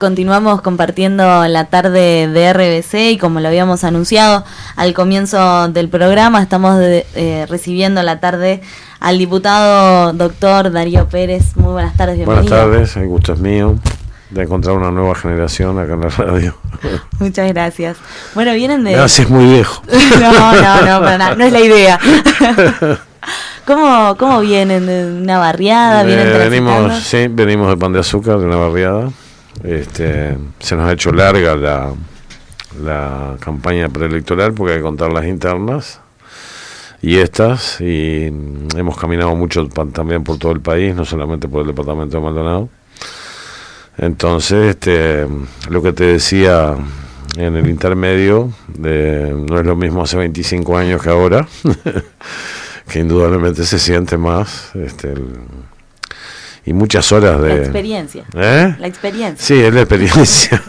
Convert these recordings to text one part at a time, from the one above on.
Continuamos compartiendo la tarde de RBC y como lo habíamos anunciado al comienzo del programa, estamos recibiendo la tarde al diputado doctor Darío Pérez. Muy buenas tardes, bienvenido. Buenas tardes, el gusto es mío de encontrar una nueva generación acá en la radio. Muchas gracias. Bueno, vienen de... Gracias, muy viejo. No, para nada, no es la idea. ¿Cómo vienen? ¿De una barriada? Venimos de Pan de Azúcar, de una barriada. Se nos ha hecho larga la campaña preelectoral porque hay que contar las internas y hemos caminado mucho también por todo el país, no solamente por el departamento de Maldonado. Entonces, lo que te decía en el intermedio, no es lo mismo hace 25 años que ahora, que indudablemente se siente más, y muchas horas de... La experiencia. La experiencia. Sí, es la experiencia.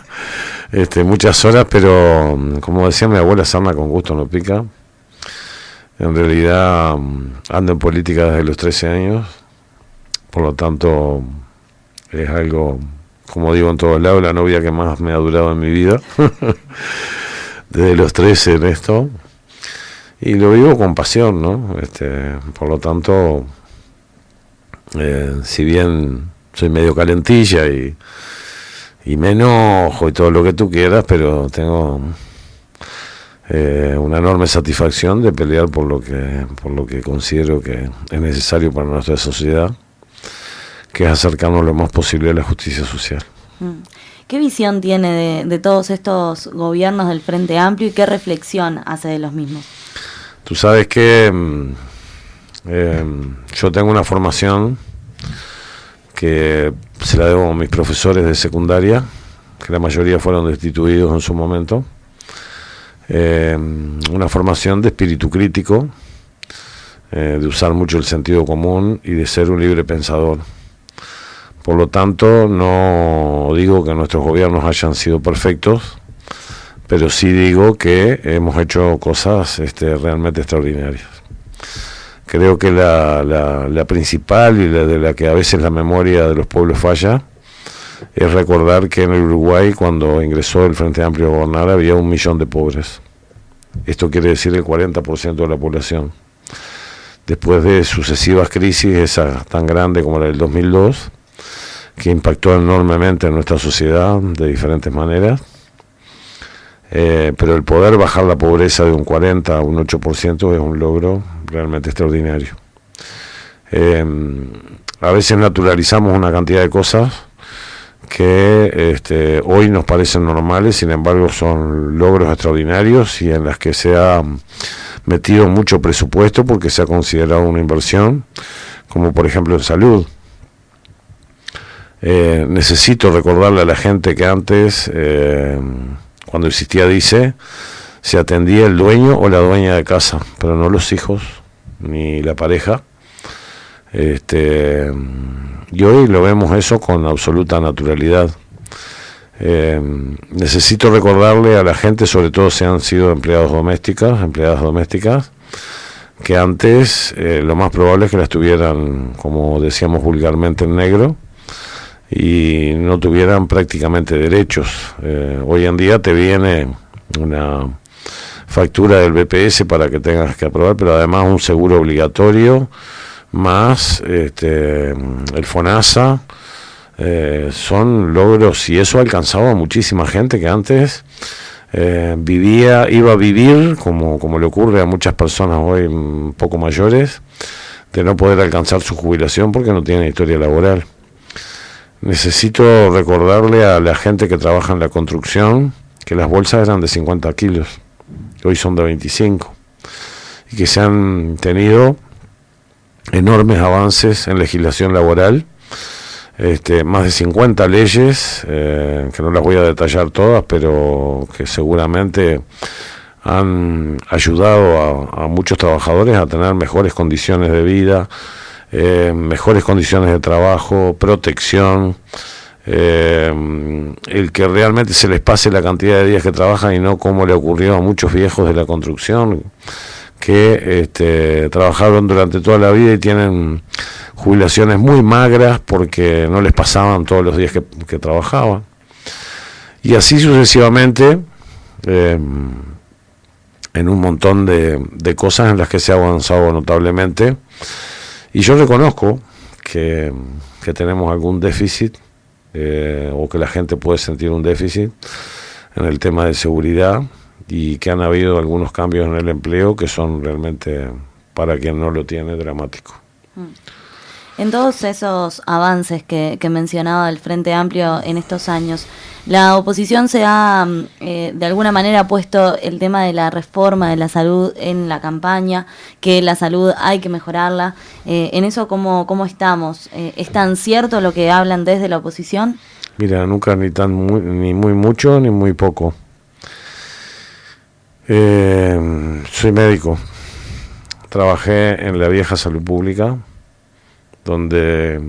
Muchas horas, pero como decía mi abuela, sarna con gusto no pica. En realidad ando en política desde los 13 años, por lo tanto es algo, como digo en todos lados, la novia que más me ha durado en mi vida, desde los 13 en esto, y lo vivo con pasión, ¿no? Por lo tanto... si bien soy medio calentilla y me enojo y todo lo que tú quieras, pero tengo una enorme satisfacción de pelear por lo que considero que es necesario para nuestra sociedad, que es acercarnos lo más posible a la justicia social. ¿Qué visión tiene de todos estos gobiernos del Frente Amplio y qué reflexión hace de los mismos? Tú sabes que yo tengo una formación que se la debo a mis profesores de secundaria, que la mayoría fueron destituidos en su momento, una formación de espíritu crítico, de usar mucho el sentido común y de ser un libre pensador. Por lo tanto, no digo que nuestros gobiernos hayan sido perfectos, pero sí digo que hemos hecho cosas realmente extraordinarias. Creo que la principal y de la que a veces la memoria de los pueblos falla es recordar que en el Uruguay, cuando ingresó el Frente Amplio a gobernar, había 1 millón de pobres. Esto quiere decir el 40% de la población. Después de sucesivas crisis, esa tan grande como la del 2002, que impactó enormemente en nuestra sociedad de diferentes maneras, pero el poder bajar la pobreza de un 40 a un 8% es un logro realmente extraordinario. A veces naturalizamos una cantidad de cosas que hoy nos parecen normales, sin embargo son logros extraordinarios y en las que se ha metido mucho presupuesto porque se ha considerado una inversión, como por ejemplo en salud. Necesito recordarle a la gente que antes, cuando existía DICE, se atendía el dueño o la dueña de casa, pero no los hijos ni la pareja. Y hoy lo vemos eso con absoluta naturalidad. Necesito recordarle a la gente, sobre todo si han sido empleadas domésticas, que antes lo más probable es que las tuvieran, como decíamos vulgarmente, en negro, y no tuvieran prácticamente derechos. Hoy en día te viene una factura del BPS para que tengas que aprobar, pero además un seguro obligatorio, más el FONASA, son logros, y eso ha alcanzado a muchísima gente que antes iba a vivir, como le ocurre a muchas personas hoy un poco mayores, de no poder alcanzar su jubilación porque no tienen historia laboral. Necesito recordarle a la gente que trabaja en la construcción que las bolsas eran de 50 kilos, hoy son de 25, y que se han tenido enormes avances en legislación laboral, más de 50 leyes, que no las voy a detallar todas, pero que seguramente han ayudado a muchos trabajadores a tener mejores condiciones de vida, mejores condiciones de trabajo, protección, el que realmente se les pase la cantidad de días que trabajan y no como le ocurrió a muchos viejos de la construcción que trabajaron durante toda la vida y tienen jubilaciones muy magras porque no les pasaban todos los días que trabajaban. Y así sucesivamente, en un montón de cosas en las que se ha avanzado notablemente. Y yo reconozco que tenemos algún déficit, o que la gente puede sentir un déficit en el tema de seguridad, y que han habido algunos cambios en el empleo que son realmente, para quien no lo tiene, dramáticos. En todos esos avances que mencionaba el Frente Amplio en estos años, la oposición se ha de alguna manera puesto el tema de la reforma de la salud en la campaña, que la salud hay que mejorarla. En eso, ¿cómo estamos? ¿Es tan cierto lo que hablan desde la oposición? Mira, nunca ni muy mucho ni muy poco. Soy médico. Trabajé en la vieja salud pública, donde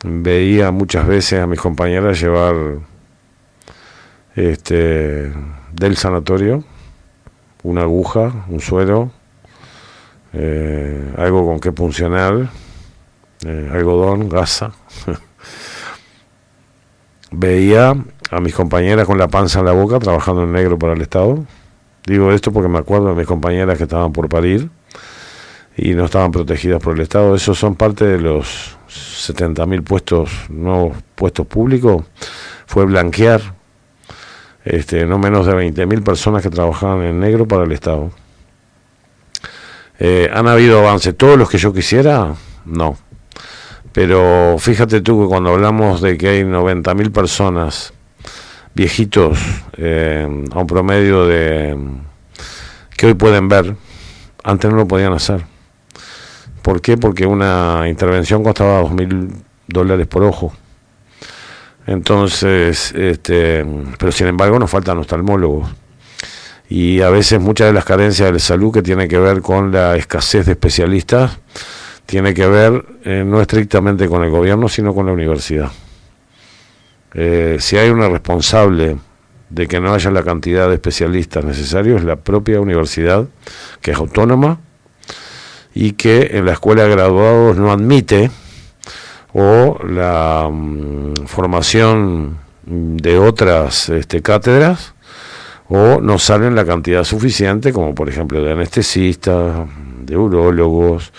veía muchas veces a mis compañeras llevar del sanatorio una aguja, un suero, algo con que puncionar, algodón, gasa. Veía a mis compañeras con la panza en la boca trabajando en negro para el Estado. Digo esto porque me acuerdo de mis compañeras que estaban por parir y no estaban protegidas por el Estado. Esos son parte de los 70.000 nuevos puestos públicos. Fue blanquear no menos de 20.000 personas que trabajaban en negro para el Estado. ¿Han habido avances todos los que yo quisiera? No. Pero fíjate tú que cuando hablamos de que hay 90.000 personas, viejitos, a un promedio de que hoy pueden ver, antes no lo podían hacer. ¿Por qué? Porque una intervención costaba $2.000 por ojo. Entonces, pero sin embargo nos faltan oftalmólogos. Y a veces muchas de las carencias de salud que tienen que ver con la escasez de especialistas, tiene que ver no estrictamente con el gobierno, sino con la universidad. Si hay una responsable de que no haya la cantidad de especialistas necesarios, es la propia universidad, que es autónoma, y que en la escuela de graduados no admite, o la formación de otras cátedras, o no salen la cantidad suficiente, como por ejemplo de anestesistas, de urólogos,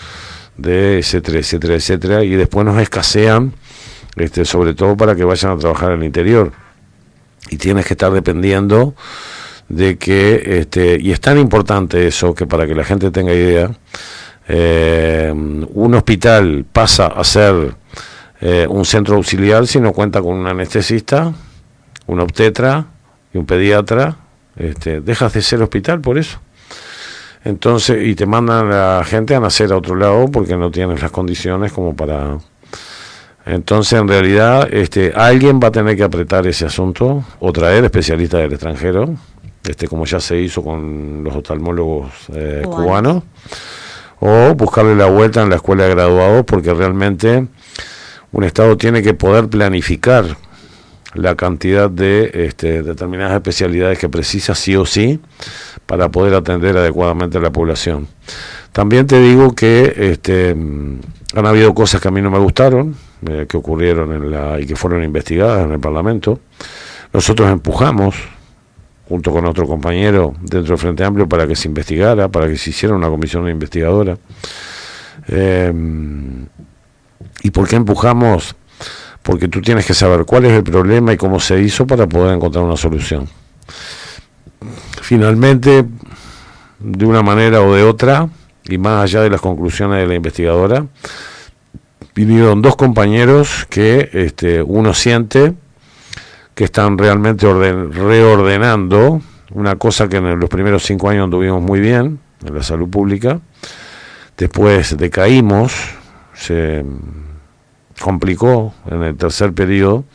de etcétera, etcétera, etcétera, y después nos escasean, sobre todo para que vayan a trabajar en el interior. Y tienes que estar dependiendo de que, y es tan importante eso, que para que la gente tenga idea, un hospital pasa a ser un centro auxiliar si no cuenta con un anestesista, un obstetra y un pediatra. Dejas de ser hospital por eso. Entonces, y te mandan a la gente a nacer a otro lado porque no tienes las condiciones como para... Entonces, en realidad, alguien va a tener que apretar ese asunto, o traer especialistas del extranjero, como ya se hizo con los oftalmólogos cubanos, o buscarle la vuelta en la escuela de graduados, porque realmente un Estado tiene que poder planificar la cantidad de determinadas especialidades que precisa sí o sí para poder atender adecuadamente a la población. También te digo que han habido cosas que a mí no me gustaron, que ocurrieron y que fueron investigadas en el Parlamento. Nosotros empujamos, junto con otro compañero dentro del Frente Amplio, para que se investigara, para que se hiciera una comisión investigadora. ¿Y por qué empujamos? Porque tú tienes que saber cuál es el problema y cómo se hizo para poder encontrar una solución. Finalmente, de una manera o de otra, y más allá de las conclusiones de la investigadora, vinieron dos compañeros que uno siente que están realmente reordenando una cosa que en los primeros 5 años anduvimos muy bien, en la salud pública. Después decaímos, se complicó en el tercer periodo,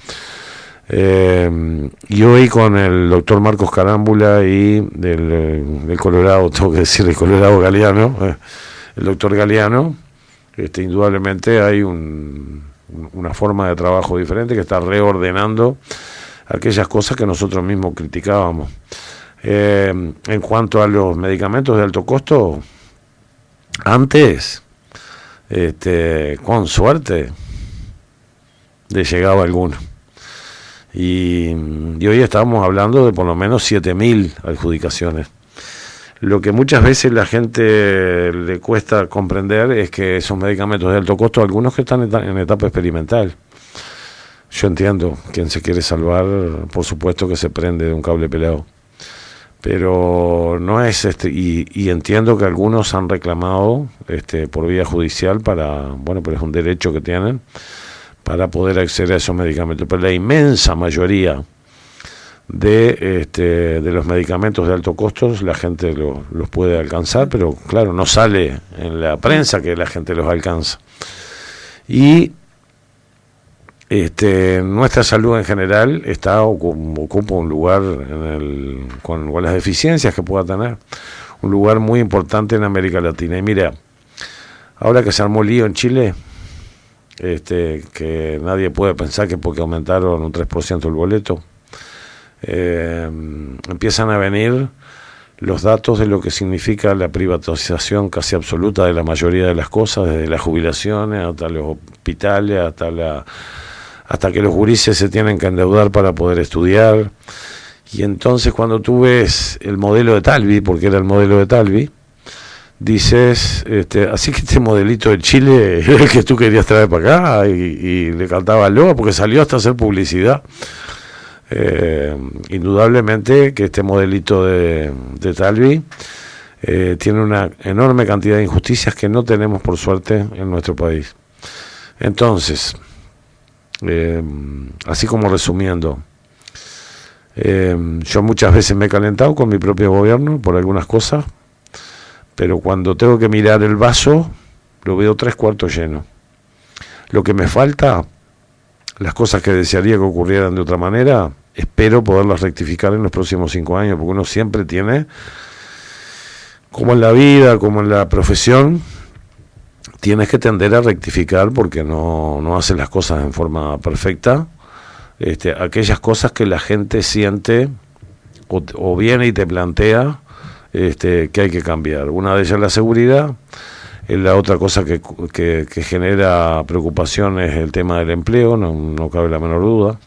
y hoy con el doctor Marcos Carámbula y del Colorado, tengo que decir el Colorado Galeano, el doctor Galeano, indudablemente hay una forma de trabajo diferente que está reordenando aquellas cosas que nosotros mismos criticábamos. En cuanto a los medicamentos de alto costo, antes, con suerte, le llegaba alguno. y hoy estamos hablando de por lo menos 7.000 adjudicaciones. Lo que muchas veces la gente le cuesta comprender es que esos medicamentos de alto costo, algunos que están en etapa experimental. Yo entiendo, quien se quiere salvar, por supuesto que se prende de un cable pelado. Pero no es y entiendo que algunos han reclamado por vía judicial pero es un derecho que tienen para poder acceder a esos medicamentos. Pero la inmensa mayoría de los medicamentos de alto costo la gente los puede alcanzar, pero claro, no sale en la prensa que la gente los alcanza. Y nuestra salud en general ocupa un lugar con las deficiencias que pueda tener, un lugar muy importante en América Latina. Y mira, ahora que se armó lío en Chile, que nadie puede pensar que porque aumentaron un 3% el boleto, empiezan a venir los datos de lo que significa la privatización casi absoluta de la mayoría de las cosas, desde las jubilaciones hasta los hospitales, hasta que los gurises se tienen que endeudar para poder estudiar. Y entonces cuando tú ves el modelo de Talvi, porque era el modelo de Talvi, dices, así que este modelito de Chile era el que tú querías traer para acá, y le cantaba loa porque salió hasta hacer publicidad. Indudablemente que este modelito de Talvi tiene una enorme cantidad de injusticias que no tenemos por suerte en nuestro país. Entonces, así como resumiendo, yo muchas veces me he calentado con mi propio gobierno por algunas cosas, pero cuando tengo que mirar el vaso lo veo 3/4 lleno. Lo que me falta, las cosas que desearía que ocurrieran de otra manera, espero poderlas rectificar en los próximos 5 años, porque uno siempre tiene, como en la vida, como en la profesión, tienes que tender a rectificar porque no haces las cosas en forma perfecta. Aquellas cosas que la gente siente o viene y te plantea que hay que cambiar. Una de ellas es la seguridad. La otra cosa que genera preocupación es el tema del empleo, no cabe la menor duda.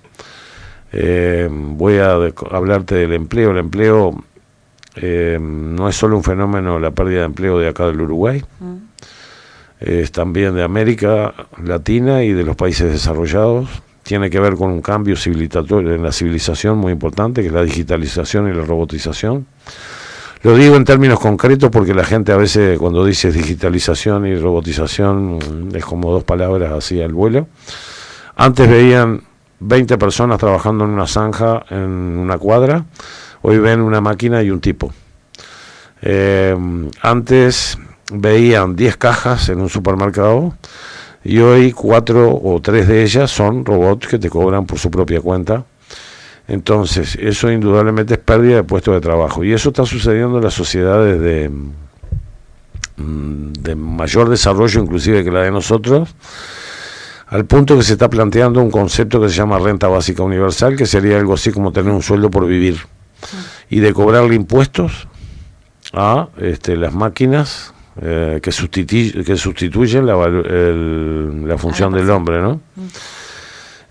Voy a hablarte del empleo. El empleo no es solo un fenómeno, la pérdida de empleo de acá del Uruguay, es también de América Latina y de los países desarrollados. Tiene que ver con un cambio civilizatorio en la civilización muy importante, que es la digitalización y la robotización. Lo digo en términos concretos porque la gente a veces cuando dice digitalización y robotización es como dos palabras así al vuelo. Antes veían 20 personas trabajando en una zanja, en una cuadra, hoy ven una máquina y un tipo. Antes veían 10 cajas en un supermercado y hoy 4 o 3 de ellas son robots que te cobran por su propia cuenta. Entonces, eso indudablemente es pérdida de puestos de trabajo. Y eso está sucediendo en las sociedades de mayor desarrollo, inclusive que la de nosotros, al punto que se está planteando un concepto que se llama renta básica universal, que sería algo así como tener un sueldo por vivir. Y de cobrarle impuestos a las máquinas que sustituyen la función del hombre, ¿no?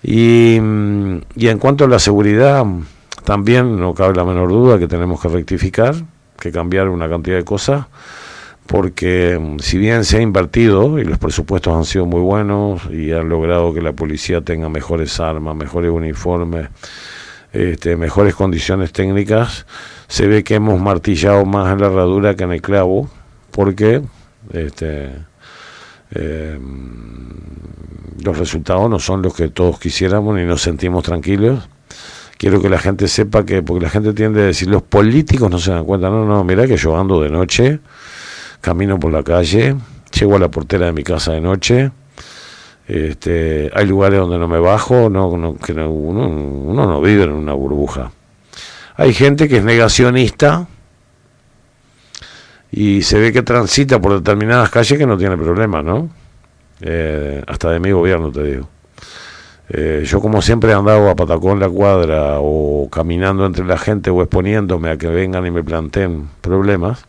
Y en cuanto a la seguridad, también no cabe la menor duda que tenemos que rectificar, que cambiar una cantidad de cosas, porque si bien se ha invertido y los presupuestos han sido muy buenos y han logrado que la policía tenga mejores armas, mejores uniformes, mejores condiciones técnicas, se ve que hemos martillado más en la herradura que en el clavo, porque los resultados no son los que todos quisiéramos ni nos sentimos tranquilos. Quiero que la gente sepa que, porque la gente tiende a decir, los políticos no se dan cuenta. No, mira que yo ando de noche, camino por la calle, llego a la portera de mi casa de noche, hay lugares donde no me bajo, uno no vive en una burbuja. Hay gente que es negacionista y se ve que transita por determinadas calles que no tiene problema, ¿no? Hasta de mi gobierno te digo. Yo como siempre he andado a patacón la cuadra o caminando entre la gente o exponiéndome a que vengan y me planteen problemas.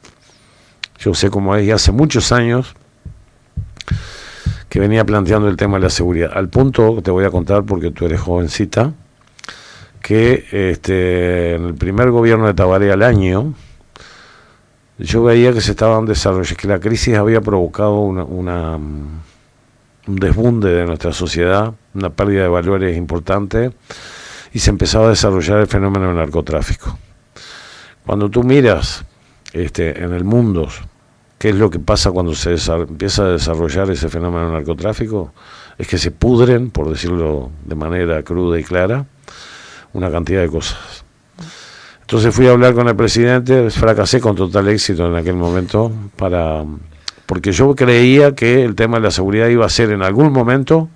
Yo sé cómo es, y hace muchos años que venía planteando el tema de la seguridad, al punto que te voy a contar porque tú eres jovencita, que en el primer gobierno de Tabaré al año, yo veía que se estaban desarrollando, que la crisis había provocado un desbunde de nuestra sociedad, una pérdida de valores importante, y se empezaba a desarrollar el fenómeno del narcotráfico. Cuando tú miras en el mundo qué es lo que pasa cuando se empieza a desarrollar ese fenómeno del narcotráfico, es que se pudren, por decirlo de manera cruda y clara, una cantidad de cosas. Entonces fui a hablar con el presidente, fracasé con total éxito en aquel momento, porque yo creía que el tema de la seguridad iba a ser en algún momento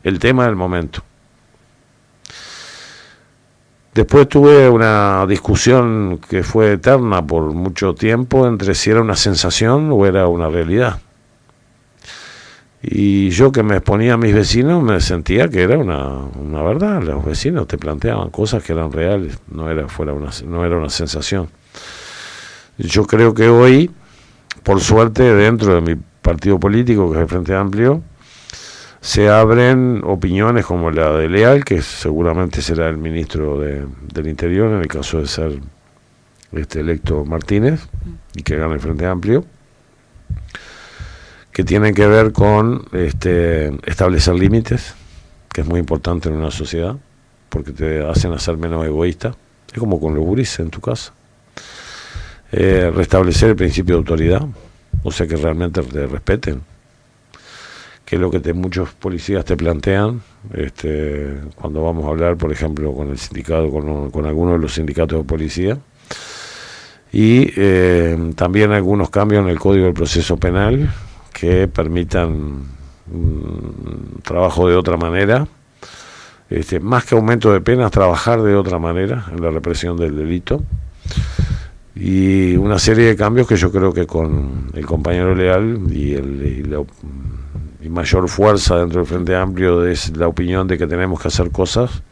el tema del momento. Después tuve una discusión que fue eterna por mucho tiempo entre si era una sensación o era una realidad. Y yo, que me exponía a mis vecinos, me sentía que era una verdad. Los vecinos te planteaban cosas que eran reales, no era una sensación. Yo creo que hoy, por suerte, dentro de mi partido político, que es el Frente Amplio, se abren opiniones como la de Leal, que seguramente será el ministro del Interior, en el caso de ser electo Martínez, y que gane el Frente Amplio, que tienen que ver con establecer límites, que es muy importante en una sociedad, porque te hacen hacer menos egoísta. Es como con los gurises en tu casa. Restablecer el principio de autoridad, o sea, que realmente te respeten, que es lo que muchos policías te plantean cuando vamos a hablar, por ejemplo, con el sindicato, con algunos de los sindicatos de policía, y también algunos cambios en el Código del Proceso Penal que permitan trabajo de otra manera, más que aumento de penas, trabajar de otra manera en la represión del delito, y una serie de cambios que yo creo que con el compañero Leal y mayor fuerza dentro del Frente Amplio es la opinión de que tenemos que hacer cosas,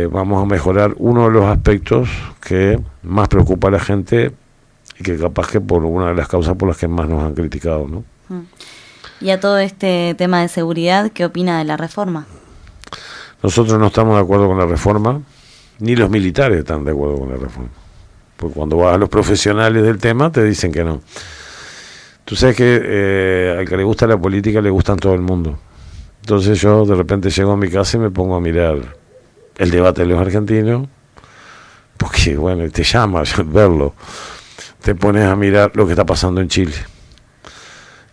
vamos a mejorar uno de los aspectos que más preocupa a la gente y que capaz que por una de las causas por las que más nos han criticado, ¿no? Y a todo este tema de seguridad, ¿qué opina de la reforma? Nosotros no estamos de acuerdo con la reforma, ni los militares están de acuerdo con la reforma, porque cuando vas a los profesionales del tema te dicen que no. Tú sabes que al que le gusta la política le gustan todo el mundo. Entonces yo de repente llego a mi casa y me pongo a mirar el debate de los argentinos, porque bueno, te llama verlo. Te pones a mirar lo que está pasando en Chile.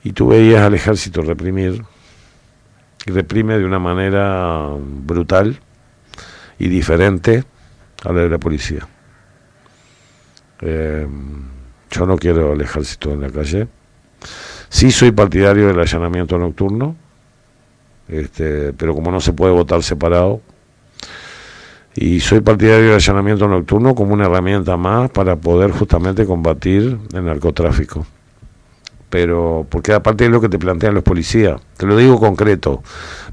Y tú veías al ejército reprimir, y reprime de una manera brutal y diferente a la de la policía. Yo no quiero el ejército en la calle. Sí soy partidario del allanamiento nocturno, pero como no se puede votar separado, y soy partidario del allanamiento nocturno como una herramienta más para poder justamente combatir el narcotráfico. Pero, porque aparte es lo que te plantean los policías, te lo digo concreto,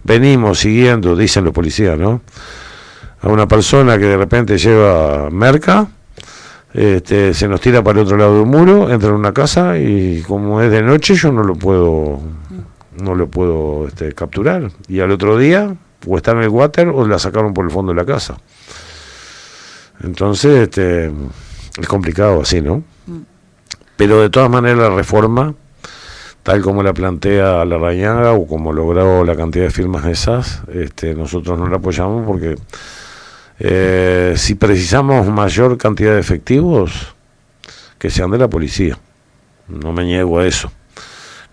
venimos siguiendo, dicen los policías, ¿no?, a una persona que de repente lleva merca, se nos tira para el otro lado del muro, entra en una casa y como es de noche yo no lo puedo capturar, y al otro día o está en el water o la sacaron por el fondo de la casa. Entonces es complicado así, ¿no? Pero de todas maneras la reforma, tal como la plantea Larrañaga o como logró la cantidad de firmas esas, nosotros no la apoyamos porque si precisamos mayor cantidad de efectivos, que sean de la policía, no me niego a eso.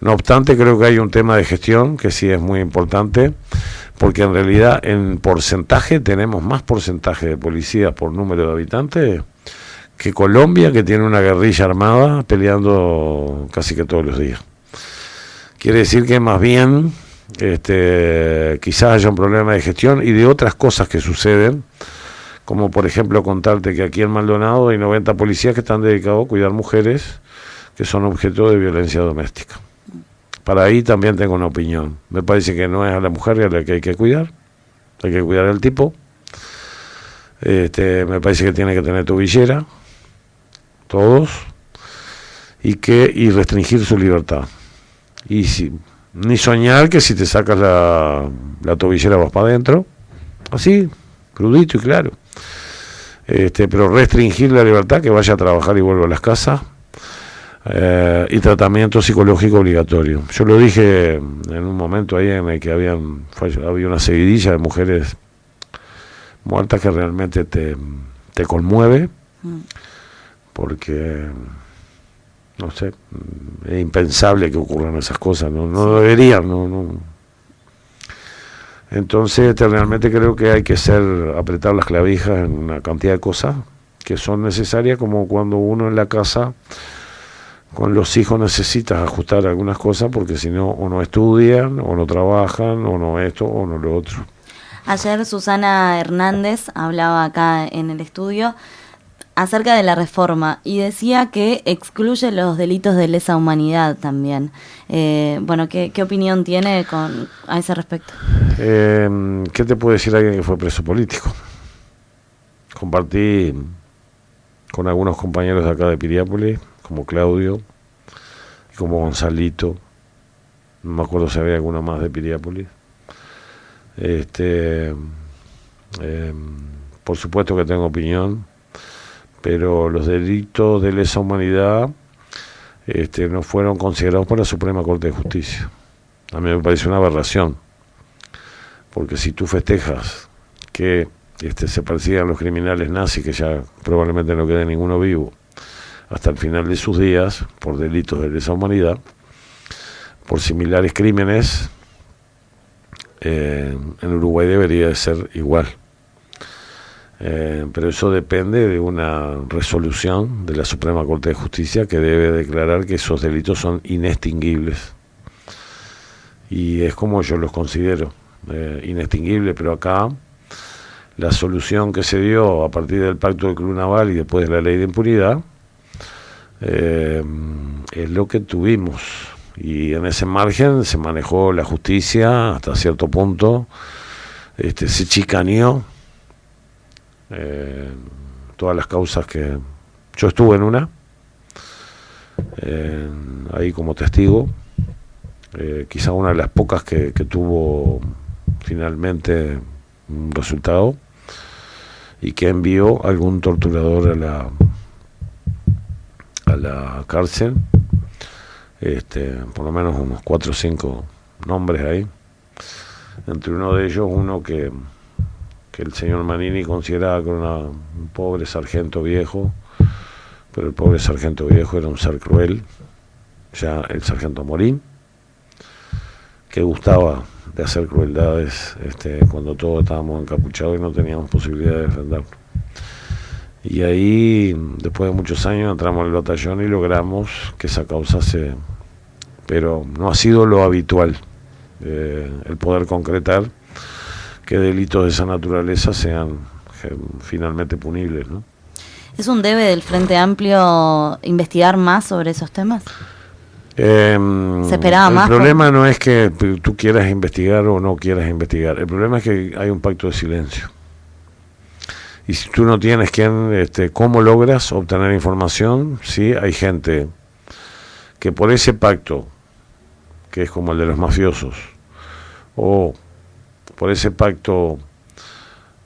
No obstante, creo que hay un tema de gestión que sí es muy importante, porque en realidad en porcentaje tenemos más porcentaje de policías por número de habitantes que Colombia, que tiene una guerrilla armada peleando casi que todos los días. Quiere decir que más bien quizás haya un problema de gestión y de otras cosas que suceden, como por ejemplo contarte que aquí en Maldonado hay 90 policías que están dedicados a cuidar mujeres que son objeto de violencia doméstica. Para ahí también tengo una opinión. Me parece que no es a la mujer a la que hay que cuidar al tipo. Me parece que tiene que tener tobillera, todos, y restringir su libertad. Y ni soñar que si te sacas la tobillera vas para adentro, así, crudito y claro. Pero restringir la libertad, que vaya a trabajar y vuelva a las casas, y tratamiento psicológico obligatorio. Yo lo dije en un momento ahí en el que había una seguidilla de mujeres muertas que realmente te conmueve, porque no sé, es impensable que ocurran esas cosas, no deberían, no. Entonces realmente creo que hay que apretar las clavijas en una cantidad de cosas que son necesarias, como cuando uno en la casa con los hijos necesitas ajustar algunas cosas, porque si no, o no estudian, o no trabajan, o no esto, o no lo otro. Ayer Susana Hernández hablaba acá en el estudio acerca de la reforma y decía que excluye los delitos de lesa humanidad también. Bueno, ¿qué opinión tiene a ese respecto? ¿Qué te puede decir alguien que fue preso político? Compartí con algunos compañeros de acá de Piriápolis, como Claudio y como Gonzalito, no me acuerdo si había alguno más de Piriápolis. Por supuesto que tengo opinión, pero los delitos de lesa humanidad no fueron considerados por la Suprema Corte de Justicia. A mí me parece una aberración, porque si tú festejas que se persigan los criminales nazis, que ya probablemente no quede ninguno vivo hasta el final de sus días, por delitos de lesa humanidad, por similares crímenes, en Uruguay debería de ser igual. Pero eso depende de una resolución de la Suprema Corte de Justicia, que debe declarar que esos delitos son inextinguibles. Y es como yo los considero, inextinguibles, pero acá la solución que se dio a partir del Pacto del Club Naval y después de la Ley de Impunidad es lo que tuvimos. Y en ese margen se manejó la justicia hasta cierto punto, se chicaneó todas las causas que... Yo estuve en una, ahí como testigo, quizá una de las pocas que tuvo finalmente un resultado, y que envió algún torturador a la cárcel, por lo menos unos 4 o 5 nombres ahí, entre uno de ellos uno que el señor Manini consideraba que era un pobre sargento viejo, pero el pobre sargento viejo era un ser cruel, ya el sargento Morín, que gustaba de hacer crueldades cuando todos estábamos encapuchados y no teníamos posibilidad de defendernos. Y ahí, después de muchos años, entramos en el batallón y logramos que esa causa pero no ha sido lo habitual, el poder concretar que delitos de esa naturaleza sean finalmente punibles, ¿no? ¿Es un debe del Frente Amplio investigar más sobre esos temas? Se esperaba más. El problema no es que tú quieras investigar o no quieras investigar. El problema es que hay un pacto de silencio. Y si tú no tienes cómo logras obtener información, sí, hay gente que por ese pacto, que es como el de los mafiosos, o por ese pacto,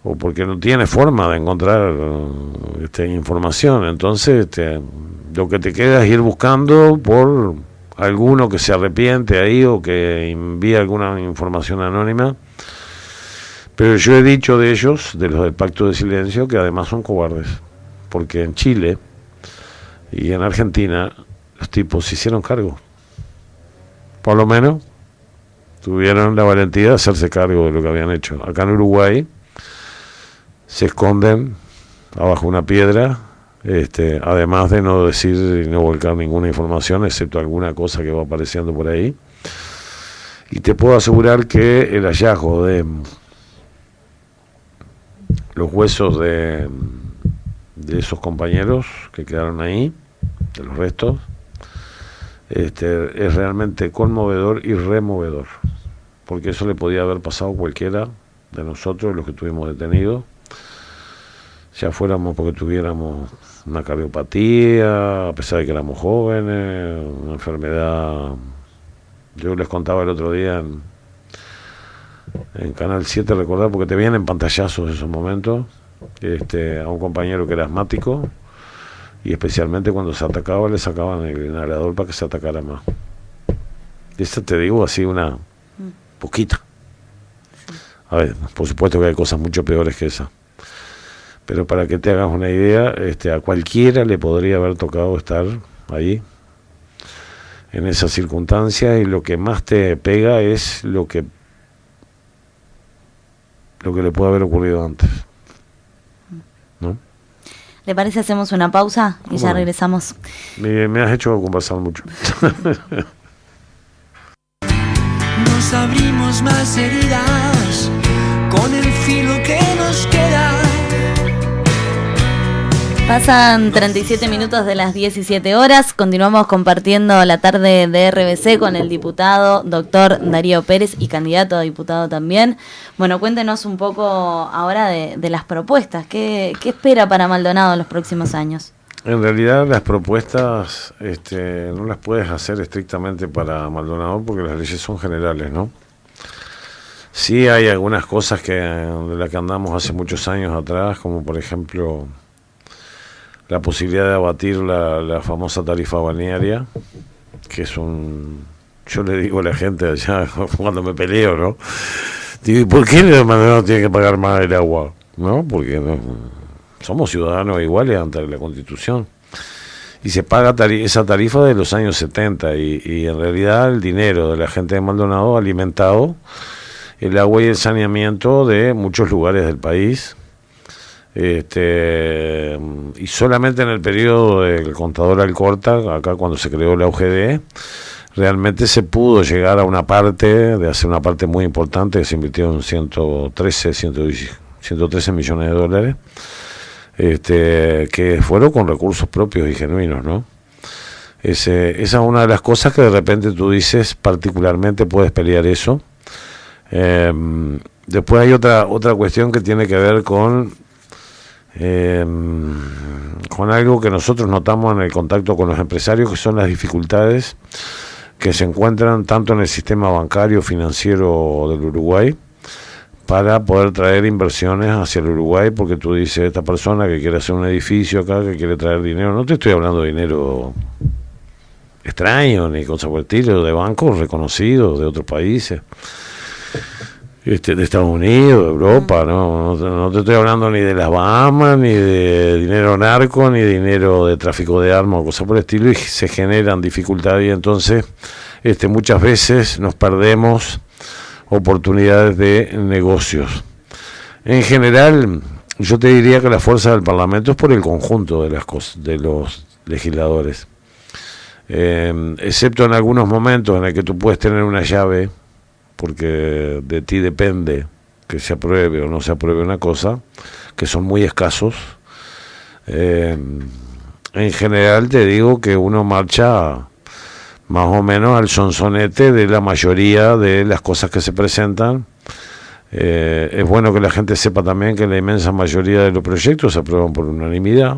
o porque no tiene forma de encontrar información, entonces lo que te queda es ir buscando por alguno que se arrepiente ahí o que envía alguna información anónima. Pero yo he dicho de ellos, de los del Pacto de Silencio, que además son cobardes, porque en Chile y en Argentina los tipos se hicieron cargo, por lo menos tuvieron la valentía de hacerse cargo de lo que habían hecho. Acá en Uruguay se esconden abajo una piedra, además de no decir y no volcar ninguna información, excepto alguna cosa que va apareciendo por ahí. Y te puedo asegurar que el hallazgo de los huesos de esos compañeros que quedaron ahí, de los restos, es realmente conmovedor y removedor, porque eso le podía haber pasado a cualquiera de nosotros, los que estuvimos detenidos, ya fuéramos porque tuviéramos una cardiopatía, a pesar de que éramos jóvenes, una enfermedad. Yo les contaba el otro día en Canal 7, recordar, porque te vienen pantallazos en esos momentos, a un compañero que era asmático, y especialmente cuando se atacaba le sacaban el inhalador para que se atacara más. Esto te digo así una poquita. A ver, por supuesto que hay cosas mucho peores que esa, pero para que te hagas una idea, a cualquiera le podría haber tocado estar ahí en esas circunstancias, y lo que más te pega es lo que le puede haber ocurrido antes, ¿no? ¿Le parece hacemos una pausa y ya regresamos? Me has hecho conversar mucho. Nos abrimos más heridas con el filo que nos queda. Pasan 37 minutos de las 17 horas. Continuamos compartiendo la tarde de RBC con el diputado doctor Darío Pérez y candidato a diputado también. Bueno, cuéntenos un poco ahora de las propuestas. ¿Qué espera para Maldonado en los próximos años? En realidad las propuestas no las puedes hacer estrictamente para Maldonado porque las leyes son generales, ¿no? Sí hay algunas cosas de las que andamos hace muchos años atrás, como por ejemplo la posibilidad de abatir la famosa tarifa balnearia, que es yo le digo a la gente allá cuando me peleo, ¿no? Digo, ¿y por qué el Maldonado tiene que pagar más el agua? ¿No? Porque somos ciudadanos iguales ante la Constitución. Y se paga esa tarifa de los años 70 y en realidad el dinero de la gente de Maldonado ha alimentado el agua y el saneamiento de muchos lugares del país. Y solamente en el periodo del contador Alcorta, acá cuando se creó la UGD, realmente se pudo llegar a de hacer una parte muy importante, que se invirtió en 113 millones de dólares, que fueron con recursos propios y genuinos, ¿no? Esa es una de las cosas que de repente tú dices, particularmente puedes pelear eso. Después hay otra cuestión que tiene que ver con algo que nosotros notamos en el contacto con los empresarios, que son las dificultades que se encuentran tanto en el sistema bancario financiero del Uruguay para poder traer inversiones hacia el Uruguay, porque tú dices, esta persona que quiere hacer un edificio acá, que quiere traer dinero, no te estoy hablando de dinero extraño ni cosa por el estilo, de bancos reconocidos de otros países, de Estados Unidos, de Europa, no te estoy hablando ni de las Bahamas, ni de dinero narco, ni de dinero de tráfico de armas o cosas por el estilo, y se generan dificultades, y entonces muchas veces nos perdemos oportunidades de negocios. En general, yo te diría que la fuerza del Parlamento es por el conjunto de las cosas, de los legisladores, excepto en algunos momentos en el que tú puedes tener una llave, porque de ti depende que se apruebe o no se apruebe una cosa, que son muy escasos. En general te digo que uno marcha más o menos al sonsonete de la mayoría de las cosas que se presentan. Es bueno que la gente sepa también que la inmensa mayoría de los proyectos se aprueban por unanimidad,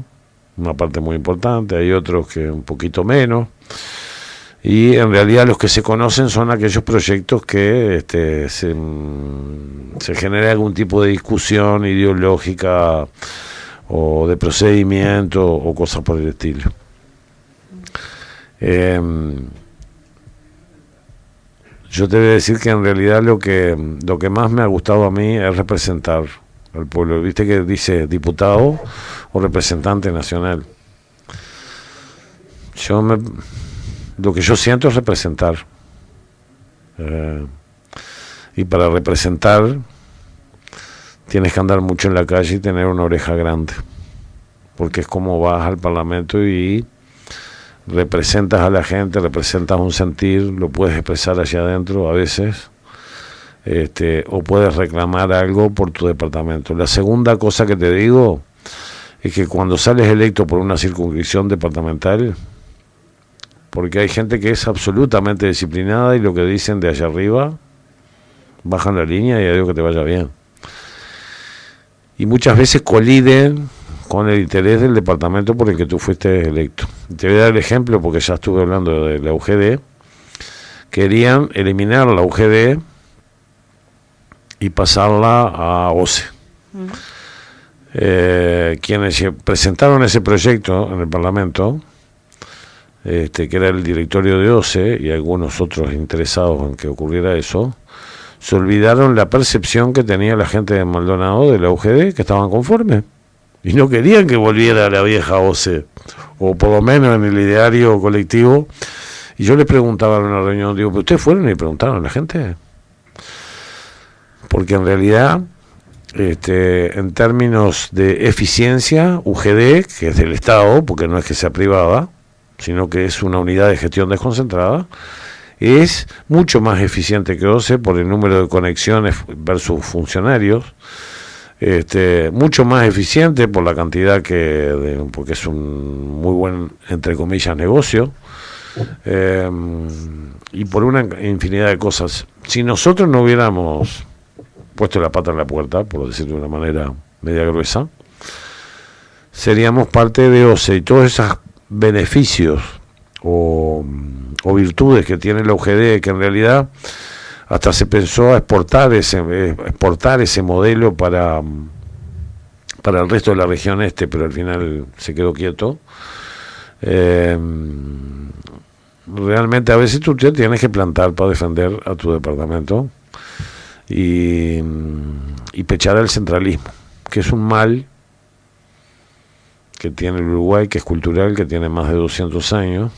una parte muy importante, hay otros que un poquito menos, y en realidad los que se conocen son aquellos proyectos que se genera algún tipo de discusión ideológica o de procedimiento o cosas por el estilo. Yo te voy a decir que en realidad lo que más me ha gustado a mí es representar al pueblo. Viste que dice diputado o representante nacional. Lo que yo siento es representar. Y para representar tienes que andar mucho en la calle y tener una oreja grande, porque es como vas al Parlamento y representas a la gente, representas un sentir, lo puedes expresar hacia adentro a veces, o puedes reclamar algo por tu departamento. La segunda cosa que te digo es que cuando sales electo por una circunscripción departamental, porque hay gente que es absolutamente disciplinada y lo que dicen de allá arriba, bajan la línea y adiós, que te vaya bien. Y muchas veces coliden con el interés del departamento por el que tú fuiste electo. Te voy a dar el ejemplo porque ya estuve hablando de la UGD. Querían eliminar la UGD y pasarla a OCE. Quienes presentaron ese proyecto en el Parlamento, que era el directorio de OCE y algunos otros interesados en que ocurriera eso, se olvidaron la percepción que tenía la gente de Maldonado de la UGD, que estaban conformes y no querían que volviera a la vieja OCE, o por lo menos en el ideario colectivo. Y yo les preguntaba en una reunión, digo, ¿pero ustedes fueron y preguntaron a la gente? Porque en realidad, en términos de eficiencia, UGD, que es del Estado, porque no es que sea privada, sino que es una unidad de gestión desconcentrada, es mucho más eficiente que OCE por el número de conexiones versus funcionarios, mucho más eficiente por la cantidad porque es un muy buen, entre comillas, negocio, y por una infinidad de cosas. Si nosotros no hubiéramos puesto la pata en la puerta, por decirlo de una manera media gruesa, seríamos parte de OCE, y todos esos beneficios o virtudes que tiene la UGD, que en realidad hasta se pensó a exportar ese modelo para el resto de la región pero al final se quedó quieto. Realmente a veces tú te tienes que plantar para defender a tu departamento y pechar el centralismo, que es un mal que tiene el Uruguay, que es cultural, que tiene más de 200 años,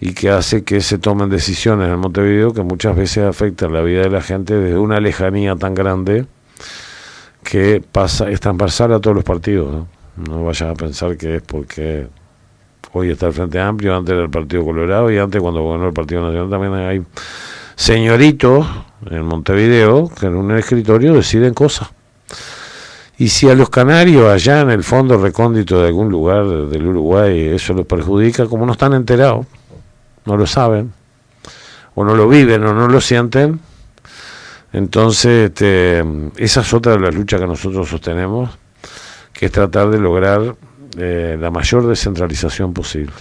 y que hace que se tomen decisiones en Montevideo que muchas veces afectan la vida de la gente desde una lejanía tan grande que es transversal a todos los partidos, ¿no? No vayas a pensar que es porque hoy está el Frente Amplio, antes era el Partido Colorado, y antes, cuando gobernó el Partido Nacional, también hay señoritos en Montevideo que en un escritorio deciden cosas. Y si a los canarios allá en el fondo recóndito de algún lugar del Uruguay eso los perjudica, como no están enterados, no lo saben, o no lo viven, o no lo sienten, entonces esa es otra de las luchas que nosotros sostenemos, que es tratar de lograr la mayor descentralización posible.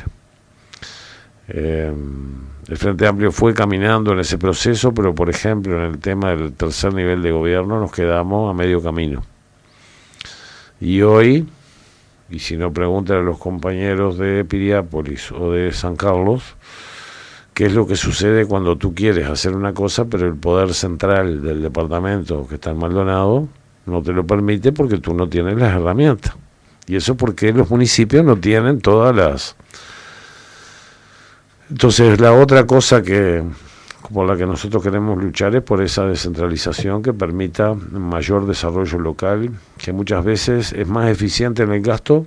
El Frente Amplio fue caminando en ese proceso, pero por ejemplo en el tema del tercer nivel de gobierno nos quedamos a medio camino. Y hoy, y si no preguntan a los compañeros de Piriápolis o de San Carlos, qué es lo que sucede cuando tú quieres hacer una cosa, pero el poder central del departamento que está en Maldonado no te lo permite porque tú no tienes las herramientas. Y eso porque los municipios no tienen todas las... Entonces la otra cosa por la que nosotros queremos luchar es por esa descentralización que permita mayor desarrollo local, que muchas veces es más eficiente en el gasto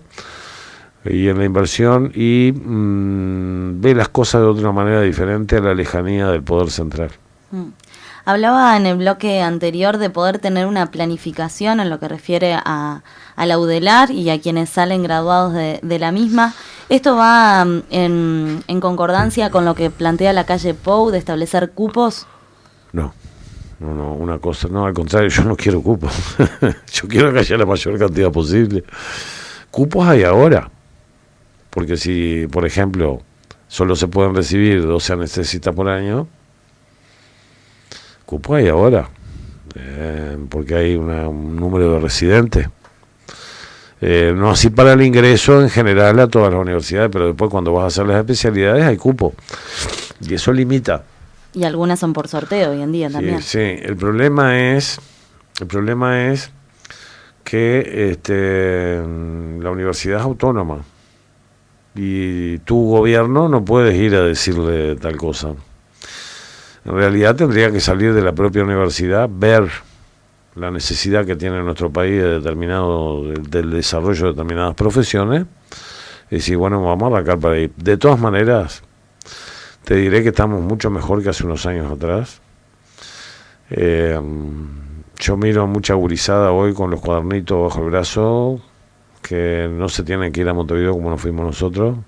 y en la inversión, y ve las cosas de otra manera diferente a la lejanía del poder central. Hablaba en el bloque anterior de poder tener una planificación en lo que refiere a la UDELAR y a quienes salen graduados de la misma. ¿Esto va en concordancia con lo que plantea la calle Pou de establecer cupos? No, una cosa, no, al contrario, yo no quiero cupos. Yo quiero que haya la mayor cantidad posible. Cupos hay ahora, porque si, por ejemplo, solo se pueden recibir 12 anestesistas por año, cupos hay ahora, porque hay un número de residentes. No así para el ingreso en general a todas las universidades, pero después cuando vas a hacer las especialidades hay cupo, y eso limita. Y algunas son por sorteo hoy en día también. Sí, el problema es que la universidad es autónoma y tu gobierno no puedes ir a decirle tal cosa. En realidad tendría que salir de la propia universidad, ver la necesidad que tiene nuestro país del desarrollo de determinadas profesiones, y decir, bueno, vamos a arrancar para ahí. De todas maneras, te diré que estamos mucho mejor que hace unos años atrás. Yo miro a mucha gurizada hoy con los cuadernitos bajo el brazo, que no se tienen que ir a Montevideo como nos fuimos nosotros,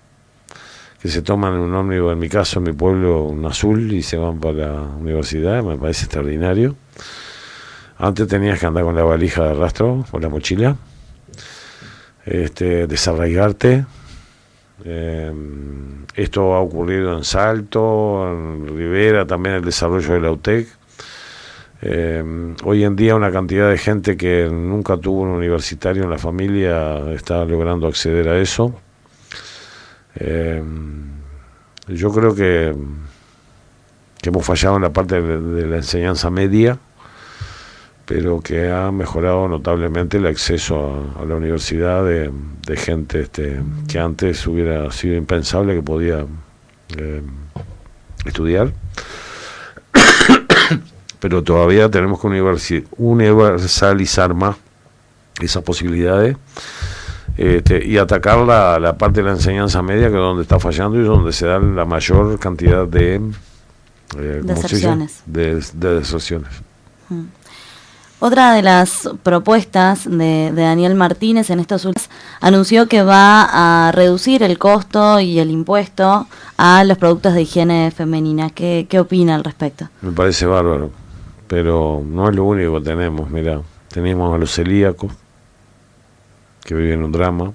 que se toman un ómnibus, en mi caso, en mi pueblo, un azul, y se van para la universidad. Me parece extraordinario. Antes tenías que andar con la valija de rastro, con la mochila, desarraigarte. Esto ha ocurrido en Salto, en Rivera, también el desarrollo de la UTEC. Hoy en día una cantidad de gente que nunca tuvo un universitario en la familia está logrando acceder a eso. Yo creo que hemos fallado en la parte de la enseñanza media, pero que ha mejorado notablemente el acceso a la universidad de gente que antes hubiera sido impensable que podía estudiar. Pero todavía tenemos que universalizar más esas posibilidades y atacar la parte de la enseñanza media, que es donde está fallando y donde se da la mayor cantidad de deserciones. De deserciones. Otra de las propuestas de Daniel Martínez en estos últimos anunció que va a reducir el costo y el impuesto a los productos de higiene femenina. ¿Qué opina al respecto? Me parece bárbaro, pero no es lo único que tenemos. Mira, tenemos a los celíacos que viven un drama,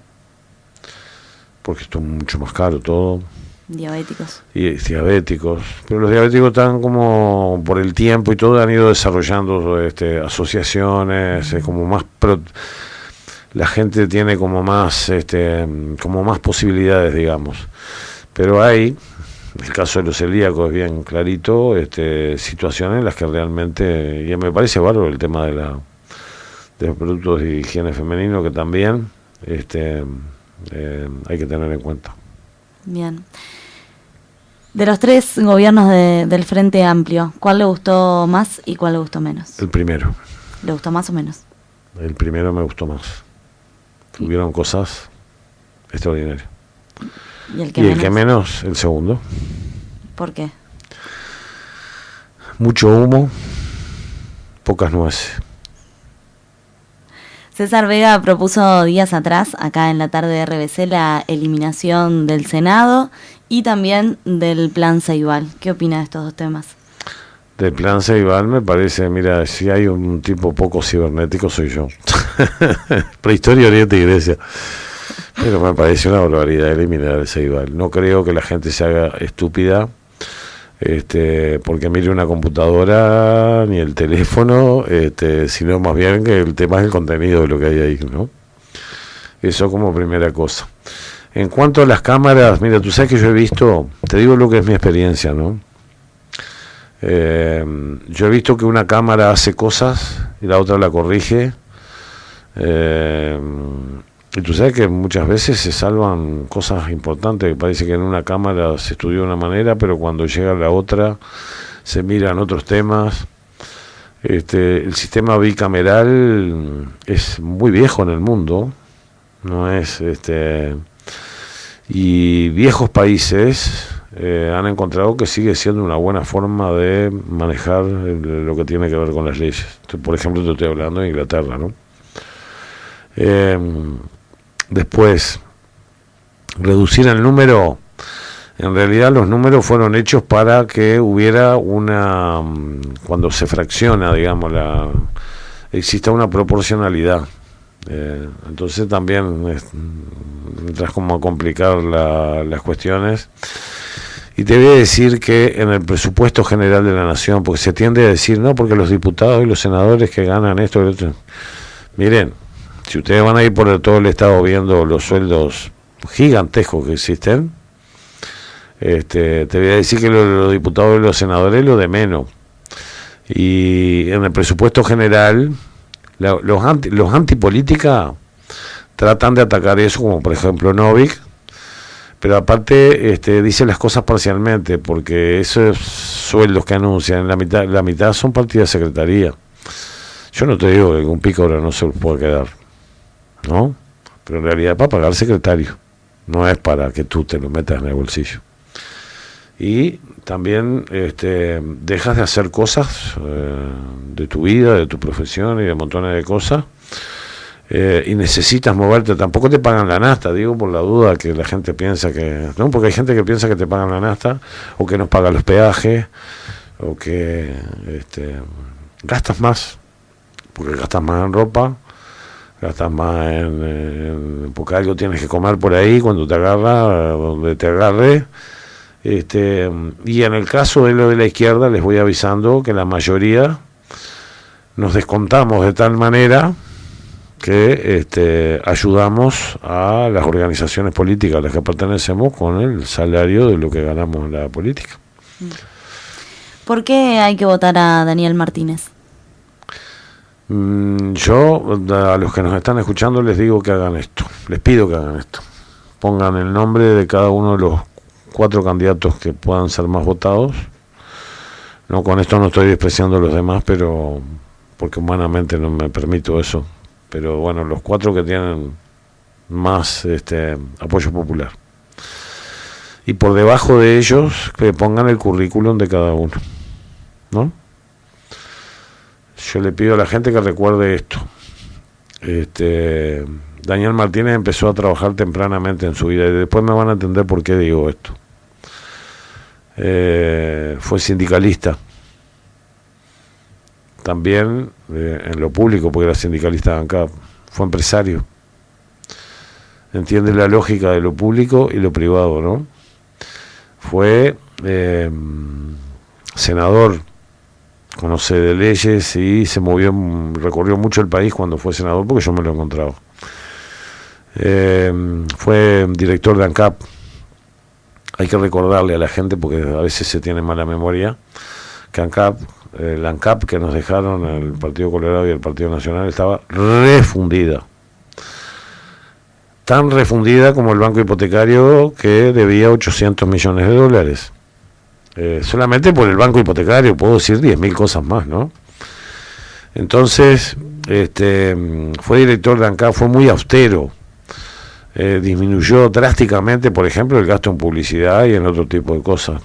porque esto es mucho más caro todo. Diabéticos. Y diabéticos, pero los diabéticos están como por el tiempo y todo han ido desarrollando asociaciones, como más la gente tiene como más posibilidades, digamos. Pero hay, en el caso de los celíacos es bien clarito, situaciones en las que realmente, y me parece bárbaro el tema de los productos de higiene femenino, que también hay que tener en cuenta. Bien. De los tres gobiernos del Frente Amplio, ¿cuál le gustó más y cuál le gustó menos? El primero. ¿Le gustó más o menos? El primero me gustó más. Tuvieron cosas extraordinarias. ¿Y el que menos? El segundo. ¿Por qué? Mucho humo, pocas nueces. César Vega propuso días atrás, acá en la tarde de RBC, la eliminación del Senado y también del Plan Ceibal. ¿Qué opina de estos dos temas? Del Plan Ceibal me parece, mira, si hay un tipo poco cibernético soy yo. Prehistoria, Oriente y Grecia. Pero me parece una barbaridad eliminar el Ceibal. No creo que la gente se haga estúpida porque mire una computadora ni el teléfono, sino más bien que el tema es el contenido de lo que hay ahí, ¿no? Eso como primera cosa. En cuanto a las cámaras, mira, tú sabes que yo he visto, te digo lo que es mi experiencia, ¿no? Yo he visto que una cámara hace cosas y la otra la corrige. Y tú sabes que muchas veces se salvan cosas importantes, que parece que en una cámara se estudió de una manera, pero cuando llega la otra se miran otros temas. El sistema bicameral es muy viejo en el mundo, no es y viejos países han encontrado que sigue siendo una buena forma de manejar lo que tiene que ver con las leyes. Por ejemplo, te estoy hablando de Inglaterra, ¿no? Después, reducir el número, en realidad los números fueron hechos para que hubiera cuando se fracciona, digamos, exista una proporcionalidad. Entonces también entras como a complicar las cuestiones. Y te voy a decir que en el presupuesto general de la Nación, porque se tiende a decir, no, porque los diputados y los senadores que ganan esto y lo otro. Miren, si ustedes van a ir por todo el Estado viendo los sueldos gigantescos que existen, te voy a decir que los diputados y los senadores lo de menos. Y en el presupuesto general, los antipolítica tratan de atacar eso, como por ejemplo Novik, pero aparte dice las cosas parcialmente, porque esos sueldos que anuncian, la mitad son partidas de secretaría. Yo no te digo que un pícaro no se los puede quedar, ¿no? Pero en realidad es para pagar secretario, no es para que tú te lo metas en el bolsillo. Y también dejas de hacer cosas de tu vida, de tu profesión y de montones de cosas, y necesitas moverte. Tampoco te pagan la nafta, digo por la duda que la gente piensa que, ¿no? Porque hay gente que piensa que te pagan la nafta, o que nos pagan los peajes, o que gastas más, porque gastas más en ropa, gastas más porque algo tienes que comer por ahí cuando te agarra, donde te agarre. Y en el caso de lo de la izquierda, les voy avisando que la mayoría nos descontamos de tal manera que ayudamos a las organizaciones políticas a las que pertenecemos con el salario de lo que ganamos en la política. ¿Por qué hay que votar a Daniel Martínez? Yo a los que nos están escuchando les digo que hagan esto, les pido que hagan esto. Pongan el nombre de cada uno de los 4 candidatos que puedan ser más votados. No, con esto no estoy despreciando a los demás, pero porque humanamente no me permito eso. Pero bueno, los 4 que tienen más apoyo popular. Y por debajo de ellos que pongan el currículum de cada uno, ¿no? Yo le pido a la gente que recuerde esto. Daniel Martínez empezó a trabajar tempranamente en su vida y después me van a entender por qué digo esto. Fue sindicalista. También en lo público, porque era sindicalista de ANCAP. Fue empresario. Entiende la lógica de lo público y lo privado, ¿no? Fue senador, conoce de leyes y se movió, recorrió mucho el país cuando fue senador, porque yo me lo he encontrado. Fue director de ANCAP. Hay que recordarle a la gente, porque a veces se tiene mala memoria, que ANCAP, la ANCAP que nos dejaron el Partido Colorado y el Partido Nacional estaba refundida. Tan refundida como el banco hipotecario, que debía 800 millones de dólares. Solamente por el banco hipotecario, puedo decir 10.000 cosas más, ¿no? Entonces, fue director de ANCAP, fue muy austero. Disminuyó drásticamente, por ejemplo, el gasto en publicidad y en otro tipo de cosas.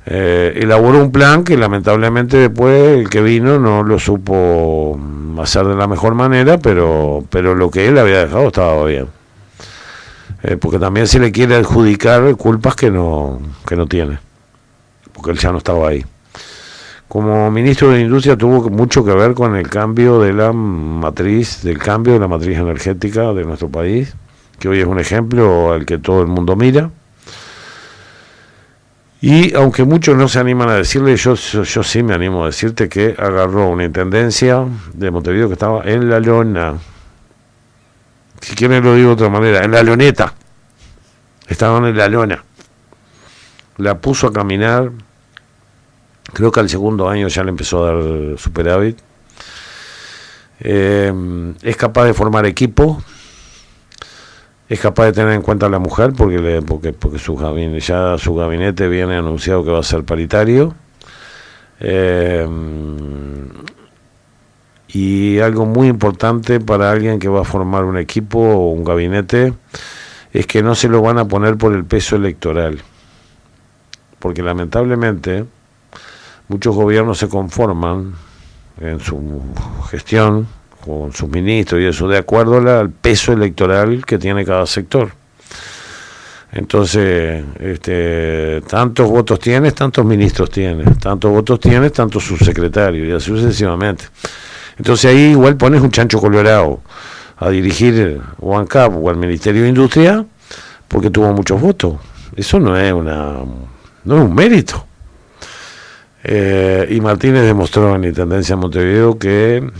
Elaboró un plan que lamentablemente después el que vino no lo supo hacer de la mejor manera, pero lo que él había dejado estaba bien. Porque también se le quiere adjudicar culpas que no tiene, porque él ya no estaba ahí. Como ministro de Industria tuvo mucho que ver con el cambio de la matriz, energética de nuestro país, que hoy es un ejemplo al que todo el mundo mira. Y aunque muchos no se animan a decirle, yo sí me animo a decirte que agarró una intendencia de Montevideo que estaba en la lona. Si quieren lo digo de otra manera, en la loneta. Estaban en la lona. La puso a caminar. Creo que al segundo año ya le empezó a dar superávit. Es capaz de formar equipo. Es capaz de tener en cuenta a la mujer porque su gabinete viene anunciado que va a ser paritario. Y algo muy importante para alguien que va a formar un equipo o un gabinete es que no se lo van a poner por el peso electoral. Porque lamentablemente muchos gobiernos se conforman en su gestión con sus ministros y eso, de acuerdo al peso electoral que tiene cada sector. Entonces, tantos votos tienes, tantos ministros tienes, tantos votos tienes, tantos subsecretarios, y así sucesivamente. Entonces ahí igual pones un chancho colorado a dirigir o ANCAP o al Ministerio de Industria porque tuvo muchos votos. Eso no es un mérito. Y Martínez demostró en Intendencia de Montevideo que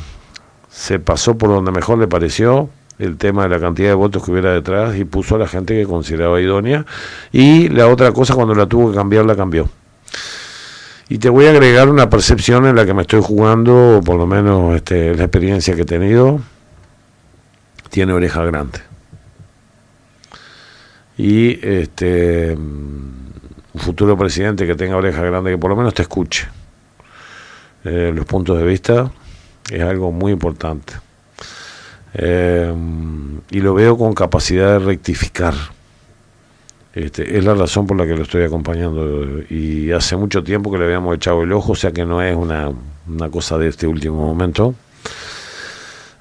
se pasó por donde mejor le pareció el tema de la cantidad de votos que hubiera detrás y puso a la gente que consideraba idónea, y la otra cosa, cuando la tuvo que cambiar, la cambió. Y te voy a agregar una percepción en la que me estoy jugando, o por lo menos la experiencia que he tenido. Tiene oreja grande. Y un futuro presidente que tenga oreja grande, que por lo menos te escuche los puntos de vista, es algo muy importante. Y lo veo con capacidad de rectificar. Es la razón por la que lo estoy acompañando, y hace mucho tiempo que le habíamos echado el ojo, o sea que no es una cosa de este último momento.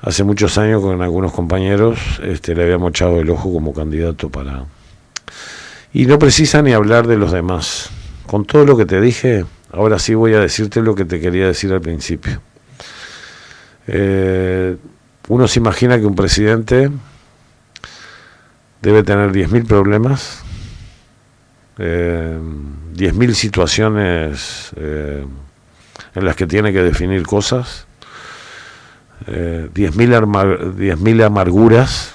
Hace muchos años con algunos compañeros le habíamos echado el ojo como candidato para... Y no precisa ni hablar de los demás. Con todo lo que te dije, ahora sí voy a decirte lo que te quería decir al principio. Uno se imagina que un presidente debe tener 10.000 problemas, 10.000 situaciones en las que tiene que definir cosas, 10.000 amarguras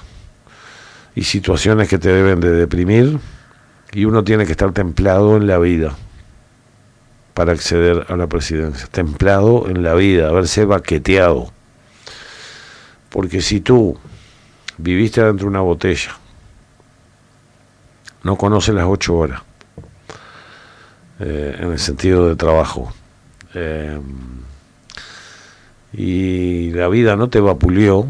y situaciones que te deben de deprimir, y uno tiene que estar templado en la vida para acceder a la presidencia, templado en la vida, haberse baqueteado, porque si tú viviste dentro de una botella, no conoces las 8 horas, en el sentido de trabajo, y la vida no te vapuleó,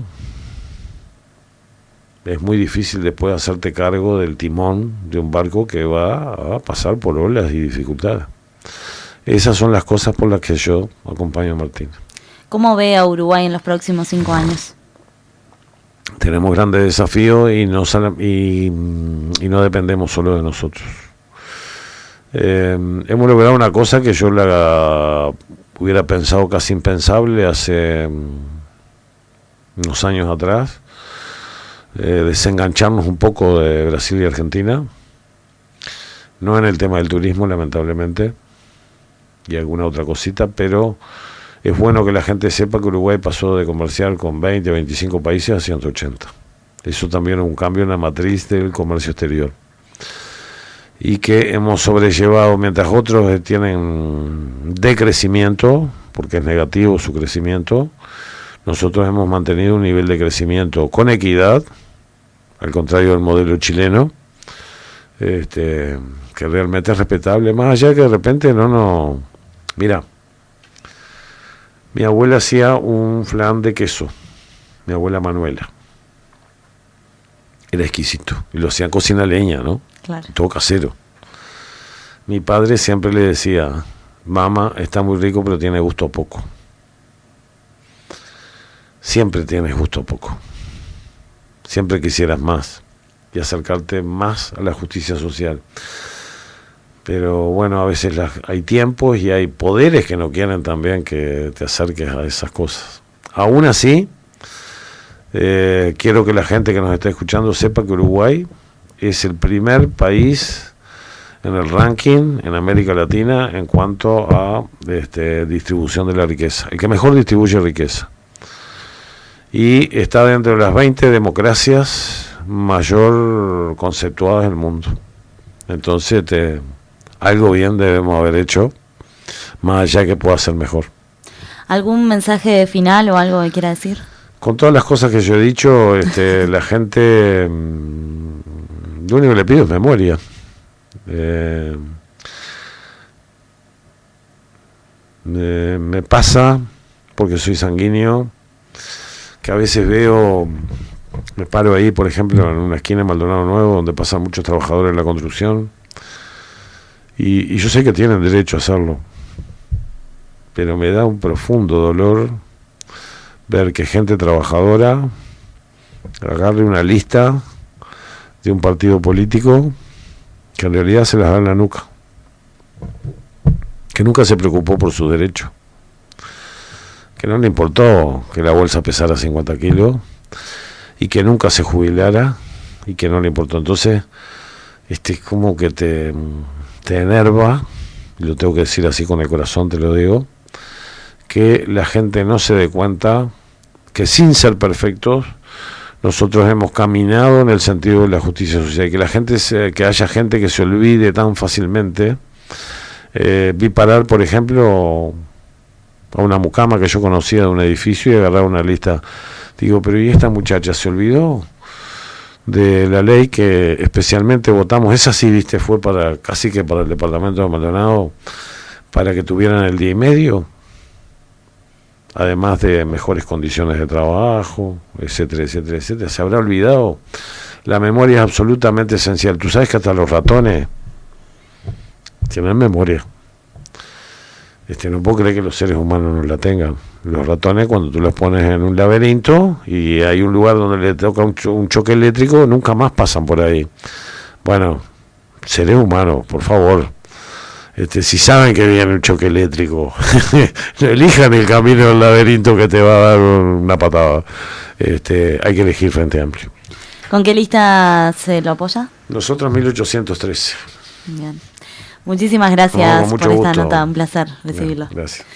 es muy difícil después hacerte cargo del timón de un barco que va a pasar por olas y dificultades. Esas son las cosas por las que yo acompaño a Martín. ¿Cómo ve a Uruguay en los próximos 5 años? Tenemos grandes desafíos y no dependemos solo de nosotros. Hemos logrado una cosa que yo la hubiera pensado casi impensable hace unos años atrás, desengancharnos un poco de Brasil y Argentina, no en el tema del turismo, lamentablemente, y alguna otra cosita, pero es bueno que la gente sepa que Uruguay pasó de comerciar con 20, 25 países a 180. Eso también es un cambio en la matriz del comercio exterior. Y que hemos sobrellevado, mientras otros tienen decrecimiento, porque es negativo su crecimiento, nosotros hemos mantenido un nivel de crecimiento con equidad, al contrario del modelo chileno, que realmente es respetable, más allá que de repente no. Mira, mi abuela hacía un flan de queso, mi abuela Manuela. Era exquisito, y lo hacía en cocina leña, ¿no? Claro. Todo casero. Mi padre siempre le decía, mamá, está muy rico, pero tiene gusto a poco. Siempre tienes gusto a poco. Siempre quisieras más y acercarte más a la justicia social. Pero bueno, a veces hay tiempos y hay poderes que no quieren también que te acerques a esas cosas. Aún así, quiero que la gente que nos está escuchando sepa que Uruguay es el primer país en el ranking en América Latina en cuanto a distribución de la riqueza, el que mejor distribuye riqueza, y está dentro de las 20 democracias mayor conceptuadas del mundo. Entonces algo bien debemos haber hecho, más allá que pueda ser mejor. ¿Algún mensaje final o algo que quiera decir? Con todas las cosas que yo he dicho, la gente, lo único que le pido es memoria. Me pasa, porque soy sanguíneo, que a veces me paro ahí, por ejemplo, en una esquina de Maldonado Nuevo, donde pasan muchos trabajadores en la construcción, y yo sé que tienen derecho a hacerlo, pero me da un profundo dolor ver que gente trabajadora agarre una lista de un partido político que en realidad se las da en la nuca, que nunca se preocupó por su derecho, que no le importó que la bolsa pesara 50 kilos y que nunca se jubilara y que no le importó. Entonces, es como que te enerva, y lo tengo que decir así con el corazón, te lo digo, que la gente no se dé cuenta que sin ser perfectos nosotros hemos caminado en el sentido de la justicia social, que haya gente que se olvide tan fácilmente. Vi parar, por ejemplo, a una mucama que yo conocía de un edificio y agarrar una lista. Digo, pero ¿y esta muchacha se olvidó de la ley que especialmente votamos? Esa sí, viste, fue casi que para el departamento de Maldonado, para que tuvieran el 10,5, además de mejores condiciones de trabajo, etcétera, etcétera, etcétera. Se habrá olvidado. La memoria es absolutamente esencial. Tú sabes que hasta los ratones tienen memoria. No puedo creer que los seres humanos no la tengan. Los ratones, cuando tú los pones en un laberinto y hay un lugar donde le toca un choque eléctrico, nunca más pasan por ahí. Bueno, seres humanos, por favor, si saben que viene un choque eléctrico, no elijan el camino del laberinto que te va a dar una patada. Hay que elegir Frente Amplio. ¿Con qué lista se lo apoya? Nosotros 1813. Bien. Muchísimas gracias por esta gusto. nota, un placer recibirlo. Bien, gracias.